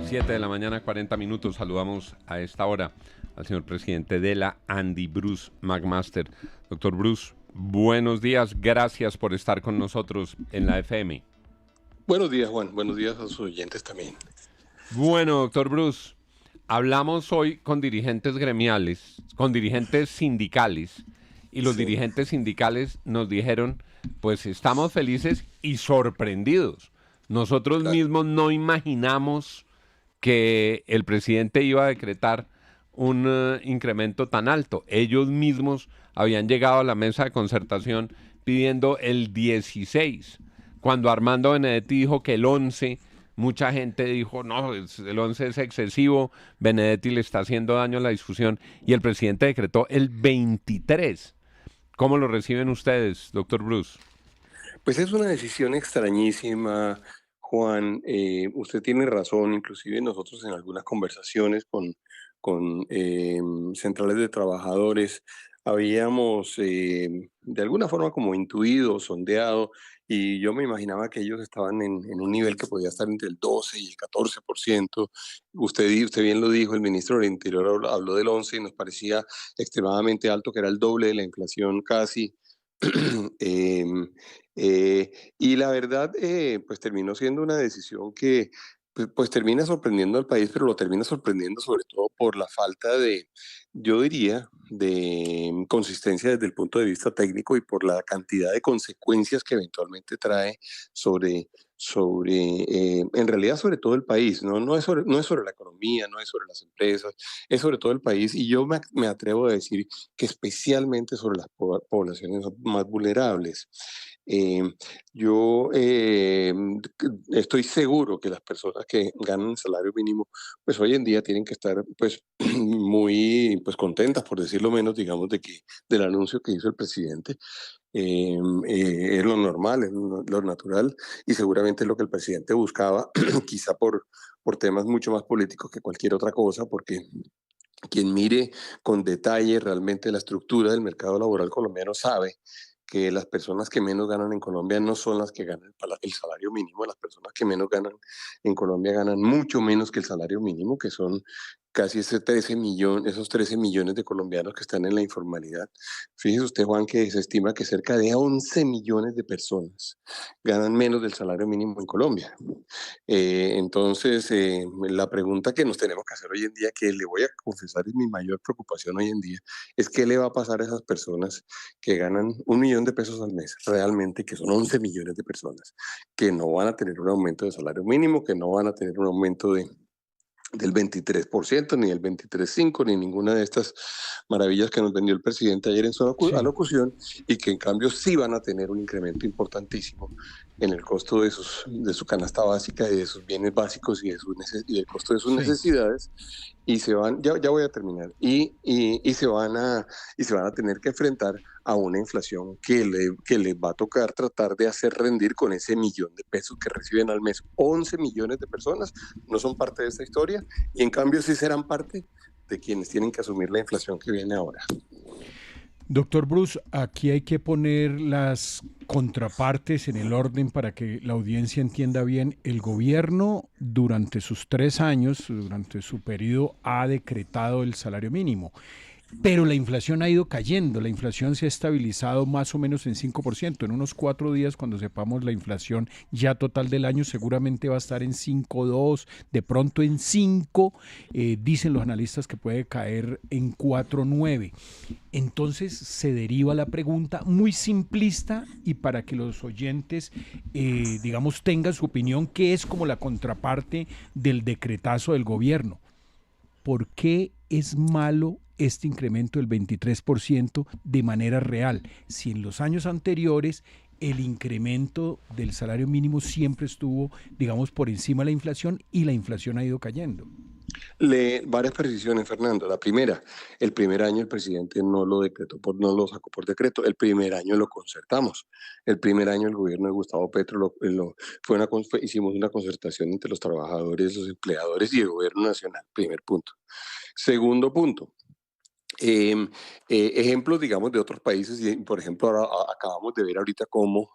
7 de la mañana, 40 minutos. Saludamos a esta hora al señor presidente de la ANDI, Bruce McMaster. Doctor Bruce, buenos días. Gracias por estar con nosotros en la FM. Buenos días, Juan. Buenos días a sus oyentes también. Bueno, doctor Bruce, hablamos hoy con dirigentes gremiales, con dirigentes sindicales, y los Sí, dirigentes sindicales nos dijeron, pues estamos felices y sorprendidos. Nosotros claro. mismos no imaginamos que el presidente iba a decretar un incremento tan alto. Ellos mismos habían llegado a la mesa de concertación pidiendo el 16. Cuando Armando Benedetti dijo que el 11, mucha gente dijo, no, el 11 es excesivo, Benedetti le está haciendo daño a la discusión, y el presidente decretó el 23. ¿Cómo lo reciben ustedes, doctor Bruce? Pues es una decisión extrañísima, Juan. Usted tiene razón. Inclusive nosotros en algunas conversaciones con centrales de trabajadores habíamos de alguna forma como intuido, sondeado, y yo me imaginaba que ellos estaban en un nivel que podía estar entre el 12 y el 14%. Usted bien lo dijo, el ministro del Interior habló del 11 y nos parecía extremadamente alto, que era el doble de la inflación casi. Em, y la verdad, pues terminó siendo una decisión que pues termina sorprendiendo al país, pero lo termina sorprendiendo sobre todo por la falta de, yo diría, de consistencia desde el punto de vista técnico y por la cantidad de consecuencias que eventualmente trae sobre en realidad sobre todo el país, ¿no? No es sobre la economía, no es sobre las empresas, es sobre todo el país. Y yo me atrevo a decir que especialmente sobre las poblaciones más vulnerables. Eh, yo estoy seguro que las personas que ganan el salario mínimo, pues hoy en día tienen que estar pues muy pues contentas, por decirlo menos, digamos, del anuncio que hizo el presidente. Es lo normal, es lo natural, y seguramente es lo que el presidente buscaba, quizá por temas mucho más políticos que cualquier otra cosa, porque quien mire con detalle realmente la estructura del mercado laboral colombiano sabe que las personas que menos ganan en Colombia no son las que ganan el salario mínimo. Las personas que menos ganan en Colombia ganan mucho menos que el salario mínimo, que son casi esos 13 millones de colombianos que están en la informalidad. Fíjese usted, Juan, que se estima que cerca de 11 millones de personas ganan menos del salario mínimo en Colombia. Entonces, la pregunta que nos tenemos que hacer hoy en día, que le voy a confesar es mi mayor preocupación hoy en día, es qué le va a pasar a esas personas que ganan 1 millón de pesos al mes, realmente, que son 11 millones de personas, que no van a tener un aumento de salario mínimo, que no van a tener un aumento del 23%, ni del 23,5%, ni ninguna de estas maravillas que nos vendió el presidente ayer en su Sí. alocución, y que en cambio sí van a tener un incremento importantísimo en el costo de su canasta básica y de sus bienes básicos y del costo de sus Sí. necesidades, y ya voy a terminar, y se van a tener que enfrentar a una inflación que les va a tocar tratar de hacer rendir con ese 1 millón de pesos que reciben al mes. 11 millones de personas no son parte de esta historia, y en cambio sí serán parte de quienes tienen que asumir la inflación que viene ahora. Doctor Bruce, aquí hay que poner las contrapartes en el orden para que la audiencia entienda bien. El gobierno durante sus 3 años, durante su periodo, ha decretado el salario mínimo. Pero la inflación ha ido cayendo, la inflación se ha estabilizado más o menos en 5%. En unos 4 días, cuando sepamos la inflación ya total del año, seguramente va a estar en 5,2, de pronto en 5, dicen los analistas que puede caer en 4,9. Entonces se deriva la pregunta muy simplista y para que los oyentes, digamos, tengan su opinión, que es como la contraparte del decretazo del gobierno. ¿Por qué es malo este incremento del 23% de manera real? Si en los años anteriores el incremento del salario mínimo siempre estuvo, digamos, por encima de la inflación y la inflación ha ido cayendo. Varias precisiones, Fernando. La primera, el primer año el presidente no lo sacó por decreto. El primer año lo concertamos. El primer año el gobierno de Gustavo Petro hicimos una concertación entre los trabajadores, los empleadores y el gobierno nacional. Primer punto. Segundo punto, Em, ejemplos, digamos, de otros países, y por ejemplo, ahora acabamos de ver ahorita cómo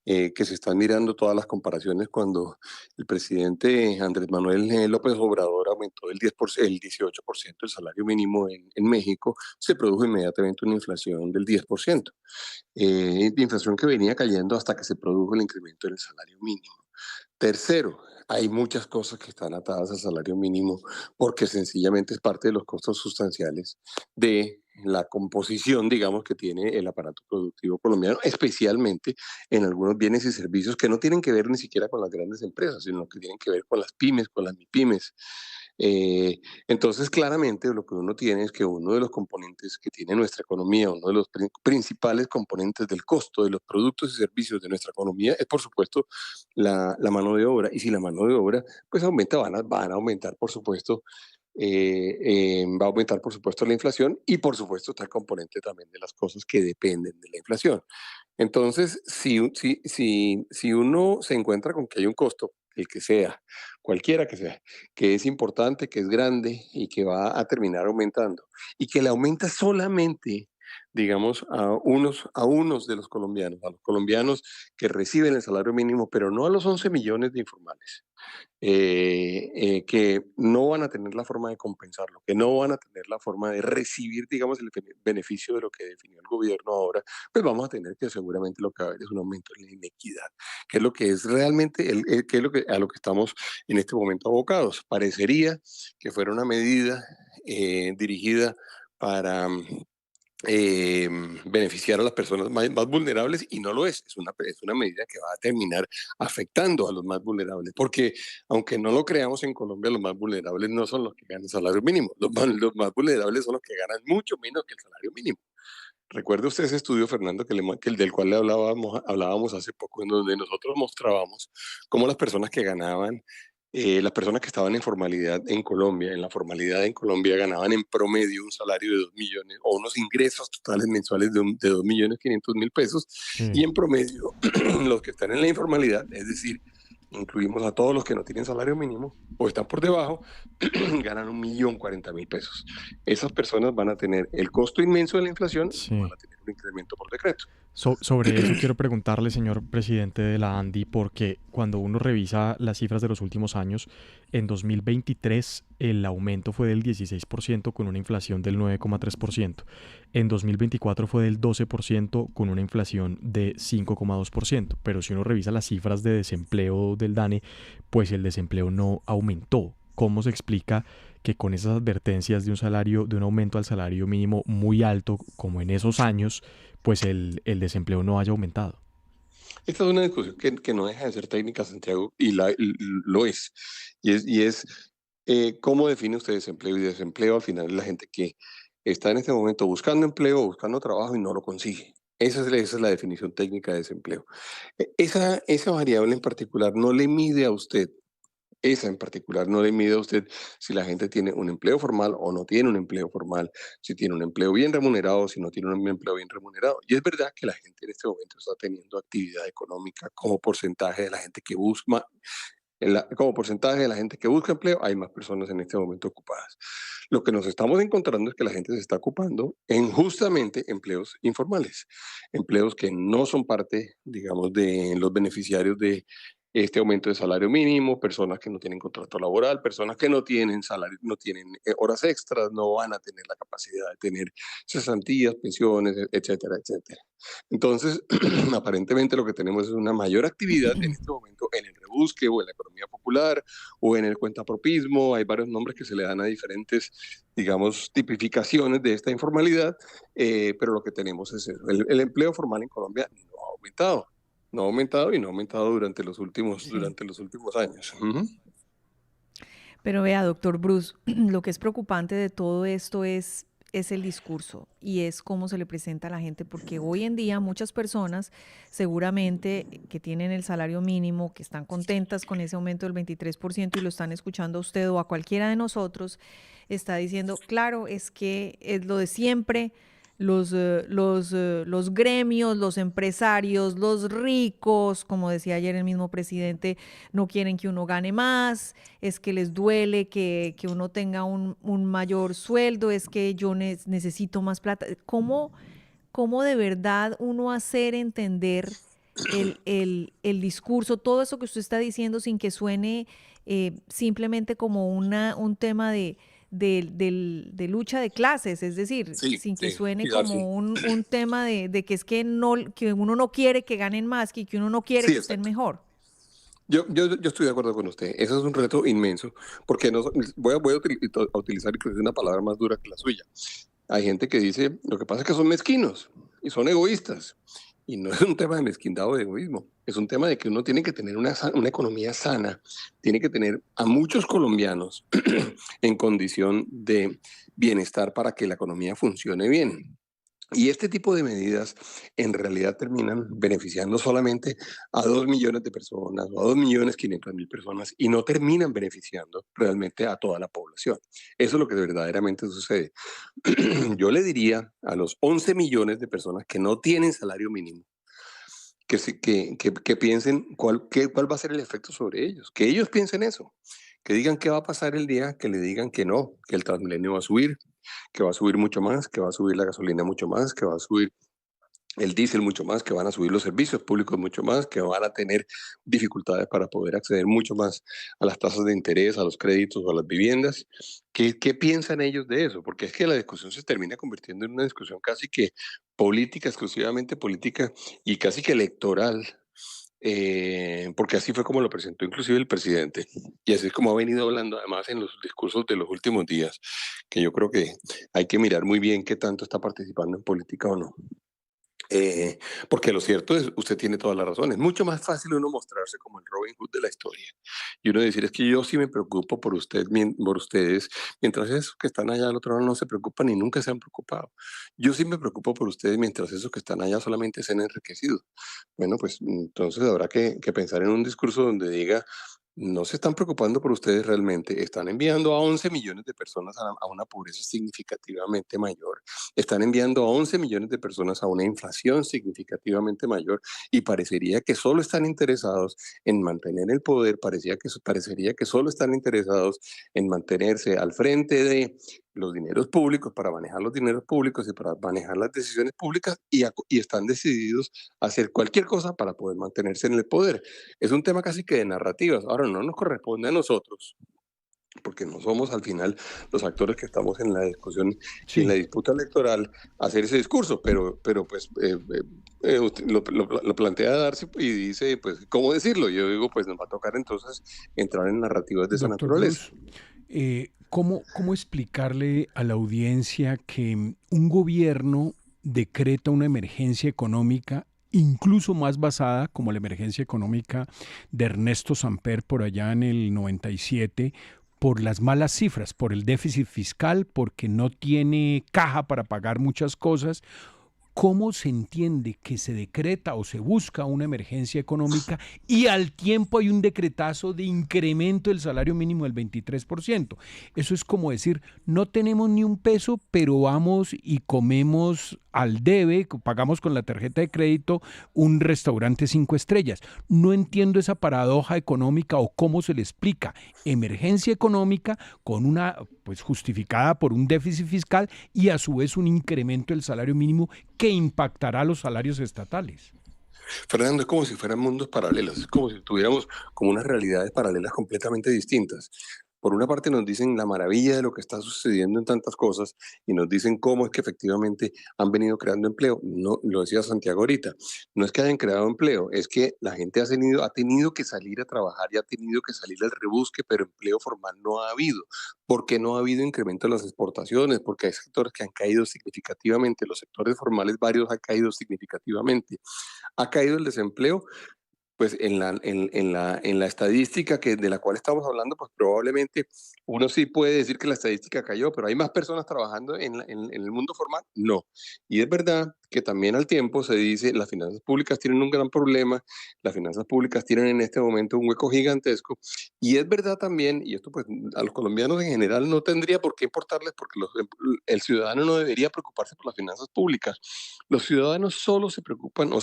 que se están mirando todas las comparaciones cuando el presidente Andrés Manuel López Obrador aumentó el 10%, el 18% el salario mínimo en México, se produjo inmediatamente una inflación del 10%, de inflación que venía cayendo hasta que se produjo el incremento del salario mínimo. Tercero, hay muchas cosas que están atadas al salario mínimo porque sencillamente es parte de los costos sustanciales de la composición, digamos, que tiene el aparato productivo colombiano, especialmente en algunos bienes y servicios que no tienen que ver ni siquiera con las grandes empresas, sino que tienen que ver con las pymes, con las MIPYMES. Eh, entonces, claramente lo que uno tiene es que uno de los componentes que tiene nuestra economía, uno de los principales componentes del costo de los productos y servicios de nuestra economía es, por supuesto, la mano de obra. Y si la mano de obra pues aumenta, van a aumentar, por supuesto, va a aumentar, por supuesto, la inflación y, por supuesto, está el componente también de las cosas que dependen de la inflación. Entonces, si uno se encuentra con que hay un costo, el que sea, cualquiera que sea, que es importante, que es grande y que va a terminar aumentando, y que le aumenta solamente, digamos, a unos de los colombianos, a los colombianos que reciben el salario mínimo, pero no a los 11 millones de informales, que no van a tener la forma de compensarlo, que no van a tener la forma de recibir, digamos, el beneficio de lo que definió el gobierno ahora, pues vamos a tener que seguramente lo que va a haber es un aumento en la inequidad, que es lo que es realmente, que es a lo que estamos en este momento abocados. Parecería que fuera una medida dirigida para beneficiar a las personas más vulnerables y no lo es. Es una medida que va a terminar afectando a los más vulnerables, porque aunque no lo creamos en Colombia, los más vulnerables no son los que ganan salario mínimo, los más vulnerables son los que ganan mucho menos que el salario mínimo. Recuerde usted ese estudio, Fernando, del cual le hablábamos hace poco, en donde nosotros mostrábamos cómo las personas que estaban en formalidad en Colombia, en la formalidad en Colombia, ganaban en promedio un salario de 2 millones o unos ingresos totales mensuales de 2.500.000 pesos, y Sí. en promedio los que están en la informalidad, es decir, incluimos a todos los que no tienen salario mínimo o están por debajo, ganan 1.040.000 pesos. Esas personas van a tener el costo inmenso de la inflación y van Sí. a tener un incremento por decreto. Sobre eso quiero preguntarle, señor presidente de la ANDI, porque cuando uno revisa las cifras de los últimos años, en 2023 el aumento fue del 16% con una inflación del 9,3%. En 2024 fue del 12% con una inflación de 5,2%. Pero si uno revisa las cifras de desempleo del DANE, pues el desempleo no aumentó. ¿Cómo se explica que con esas advertencias de un aumento al salario mínimo muy alto, como en esos años, pues el desempleo no haya aumentado? Esta es una discusión que no deja de ser técnica, Santiago, y lo es. ¿Cómo define usted desempleo? Y desempleo al final es la gente que está en este momento buscando empleo, buscando trabajo y no lo consigue. Esa es la definición técnica de desempleo. Esa variable en particular no le mide a usted. Esa en particular no le mide a usted si la gente tiene un empleo formal o no tiene un empleo formal, si tiene un empleo bien remunerado o si no tiene un empleo bien remunerado. Y es verdad que la gente en este momento está teniendo actividad económica como porcentaje de la gente que busca, como porcentaje de la gente que busca empleo, hay más personas en este momento ocupadas. Lo que nos estamos encontrando es que la gente se está ocupando en justamente empleos informales, empleos que no son parte, digamos, de los beneficiarios de este aumento de salario mínimo, personas que no tienen contrato laboral, personas que no tienen salario, no tienen horas extras, no van a tener la capacidad de tener cesantías, pensiones, etcétera, etcétera. Entonces, aparentemente lo que tenemos es una mayor actividad en este momento en el rebusque o en la economía popular o en el cuentapropismo. Hay varios nombres que se le dan a diferentes, digamos, tipificaciones de esta informalidad, pero lo que tenemos es eso. El empleo formal en Colombia no ha aumentado. No ha aumentado y no ha aumentado Sí. durante los últimos años. Ujú. Pero vea, doctor Bruce, lo que es preocupante de todo esto es el discurso y es cómo se le presenta a la gente, porque hoy en día muchas personas seguramente que tienen el salario mínimo, que están contentas con ese aumento del 23% y lo están escuchando a usted o a cualquiera de nosotros, está diciendo, claro, es que es lo de siempre. Los gremios, los empresarios, los ricos, como decía ayer el mismo presidente, no quieren que uno gane más, es que les duele que uno tenga un mayor sueldo, es que yo necesito más plata. ¿Cómo de verdad uno hacer entender el discurso, todo eso que usted está diciendo sin que suene simplemente como un tema de lucha de clases, es decir, Sí, sin que sí, suene sí, Darcy. como un tema de que es que, no, que uno no quiere que ganen más, que uno no quiere Sí, que estén exacto. mejor. Yo estoy de acuerdo con usted. Eso es un reto inmenso, porque no, voy a utilizar incluso una palabra más dura que la suya. Hay gente que dice, lo que pasa es que son mezquinos y son egoístas. Y no es un tema de mezquindad o de egoísmo, es un tema de que uno tiene que tener una economía sana, tiene que tener a muchos colombianos en condición de bienestar para que la economía funcione bien. Y este tipo de medidas en realidad terminan beneficiando solamente a 2 millones de personas o a 2.500.000 personas y no terminan beneficiando realmente a toda la población. Eso es lo que verdaderamente sucede. Yo le diría a los 11 millones de personas que no tienen salario mínimo que piensen cuál va a ser el efecto sobre ellos, que ellos piensen eso, que digan qué va a pasar el día que le digan que no, que el Transmilenio va a subir, que va a subir mucho más, que va a subir la gasolina mucho más, que va a subir el diésel mucho más, que van a subir los servicios públicos mucho más, que van a tener dificultades para poder acceder mucho más a las tasas de interés, a los créditos o a las viviendas. ¿Qué piensan ellos de eso? Porque es que la discusión se termina convirtiendo en una discusión casi que política, exclusivamente política y casi que electoral, porque así fue como lo presentó inclusive el presidente, y así es como ha venido hablando además en los discursos de los últimos días, que yo creo que hay que mirar muy bien qué tanto está participando en política o no. Eh, Porque lo cierto es, usted tiene toda la razón, es mucho más fácil uno mostrarse como el Robin Hood de la historia y uno decir es que yo sí me preocupo por por ustedes, mientras esos que están allá al otro lado no se preocupan y nunca se han preocupado. Yo sí me preocupo por ustedes mientras esos que están allá solamente se han enriquecido. Bueno, pues entonces habrá que pensar en un discurso donde diga, no se están preocupando por ustedes realmente, están enviando a 11 millones de personas a una pobreza significativamente mayor, están enviando a 11 millones de personas a una inflación significativamente mayor y parecería que solo están interesados en mantener el poder, parecería que solo están interesados en mantenerse al frente de los dineros públicos, para manejar los dineros públicos y para manejar las decisiones públicas y están decididos a hacer cualquier cosa para poder mantenerse en el poder. Es un tema casi que de narrativas. Ahora no nos corresponde a nosotros, porque no somos al final los actores que estamos en la discusión y en la Sí. disputa electoral, hacer ese discurso, pero pues usted lo plantea Darcy y dice, pues, ¿cómo decirlo? Yo digo, pues nos va a tocar entonces entrar en narrativas de esa Doctor naturaleza. Bruce, ¿cómo explicarle a la audiencia que un gobierno decreta una emergencia económica, incluso más basada como la emergencia económica de Ernesto Samper por allá en el 97, por las malas cifras, por el déficit fiscal, porque no tiene caja para pagar muchas cosas? ¿Cómo se entiende que se decreta o se busca una emergencia económica y al tiempo hay un decretazo de incremento del salario mínimo del 23%? Eso es como decir, no tenemos ni un peso, pero vamos y comemos al debe, pagamos con la tarjeta de crédito un restaurante 5 estrellas. No entiendo esa paradoja económica o cómo se le explica. Emergencia económica con una, pues justificada por un déficit fiscal y a su vez un incremento del salario mínimo que impactará a los salarios estatales. Fernando, es como si fueran mundos paralelos, es como si tuviéramos como unas realidades paralelas completamente distintas. Por una parte nos dicen la maravilla de lo que está sucediendo en tantas cosas y nos dicen cómo es que efectivamente han venido creando empleo. No, lo decía Santiago ahorita, no es que hayan creado empleo, es que la gente ha tenido que salir a trabajar y ha tenido que salir al rebusque, pero empleo formal no ha habido. Porque no ha habido incremento en las exportaciones, porque hay sectores que han caído significativamente, los sectores formales varios han caído significativamente, ha caído el desempleo, pues en la estadística de la cual estamos hablando, pues probablemente uno sí puede decir que la estadística cayó, pero ¿hay más personas trabajando en el mundo formal? No. Y es verdad que también al tiempo se dice, las finanzas públicas tienen un gran problema, las finanzas públicas tienen en este momento un hueco gigantesco, y es verdad también, y esto pues a los colombianos en general no tendría por qué importarles, porque el ciudadano no debería preocuparse por las finanzas públicas. Los ciudadanos solo se preocupan o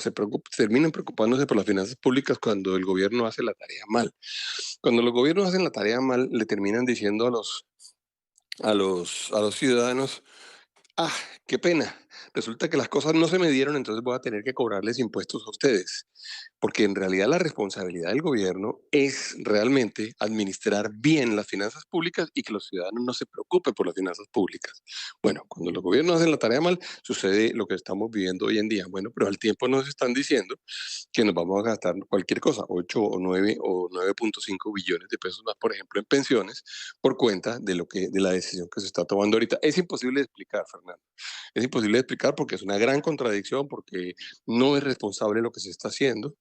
terminan preocupándose por las finanzas públicas cuando el gobierno hace la tarea mal. Cuando los gobiernos hacen la tarea mal, le terminan diciendo a los ciudadanos, ah, qué pena, resulta que las cosas no se me dieron, entonces voy a tener que cobrarles impuestos a ustedes. Porque en realidad la responsabilidad del gobierno es realmente administrar bien las finanzas públicas y que los ciudadanos no se preocupen por las finanzas públicas. Bueno, cuando los gobiernos hacen la tarea mal, sucede lo que estamos viviendo hoy en día. Bueno, pero al tiempo nos están diciendo que nos vamos a gastar cualquier cosa, 8 o 9 o 9.5 billones de pesos más, por ejemplo, en pensiones, por cuenta de la decisión que se está tomando ahorita. Es imposible de explicar, Fernando. Es imposible de explicar porque es una gran contradicción, porque no es responsable lo que se está haciendo.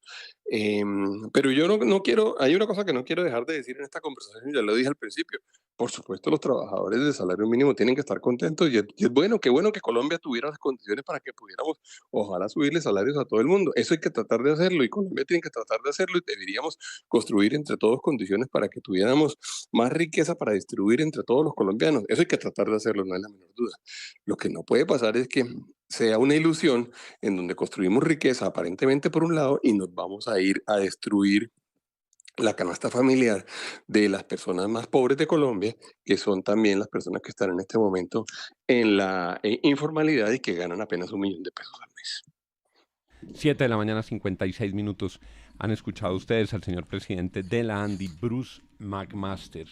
Pero yo no quiero, hay una cosa que no quiero dejar de decir en esta conversación, ya lo dije al principio. Por supuesto, los trabajadores de salario mínimo tienen que estar contentos y es bueno, qué bueno que Colombia tuviera las condiciones para que pudiéramos, ojalá, subirle salarios a todo el mundo. Eso hay que tratar de hacerlo y Colombia tiene que tratar de hacerlo y deberíamos construir entre todos condiciones para que tuviéramos más riqueza para distribuir entre todos los colombianos. Eso hay que tratar de hacerlo, no hay la menor duda. Lo que no puede pasar es que sea una ilusión en donde construimos riqueza aparentemente por un lado y nos vamos a ir a destruir la canasta familiar de las personas más pobres de Colombia, que son también las personas que están en este momento en la informalidad y que ganan apenas 1 millón de pesos al mes. 7 de la mañana, 56 minutos. Han escuchado ustedes al señor presidente de la ANDI, Bruce McMaster.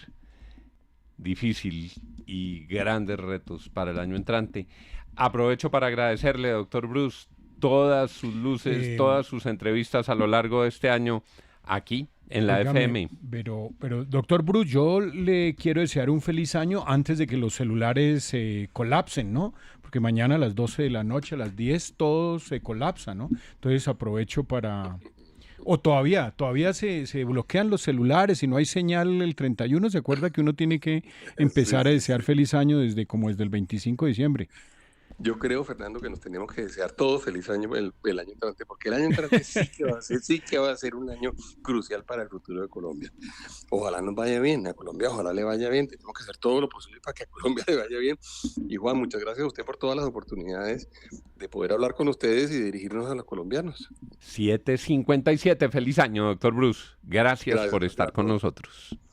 Difícil y grandes retos para el año entrante. Aprovecho para agradecerle, doctor Bruce, todas sus luces, todas sus entrevistas a lo largo de este año aquí en la FM. Pero, doctor Bruce, yo le quiero desear un feliz año antes de que los celulares colapsen, ¿no? Porque mañana a las 12 de la noche, a las 10, todo se colapsa, ¿no? Entonces aprovecho para... O todavía se bloquean los celulares y no hay señal el 31. ¿Se acuerda que uno tiene que empezar a desear feliz año desde el 25 de diciembre? Yo creo, Fernando, que nos tenemos que desear todos feliz año el año entrante, porque el año entrante sí que va a ser un año crucial para el futuro de Colombia. Ojalá nos vaya bien, a Colombia ojalá le vaya bien, tenemos que hacer todo lo posible para que a Colombia le vaya bien. Y Juan, muchas gracias a usted por todas las oportunidades de poder hablar con ustedes y dirigirnos a los colombianos. 7:57, feliz año, doctor Bruce. Gracias por estar con nosotros.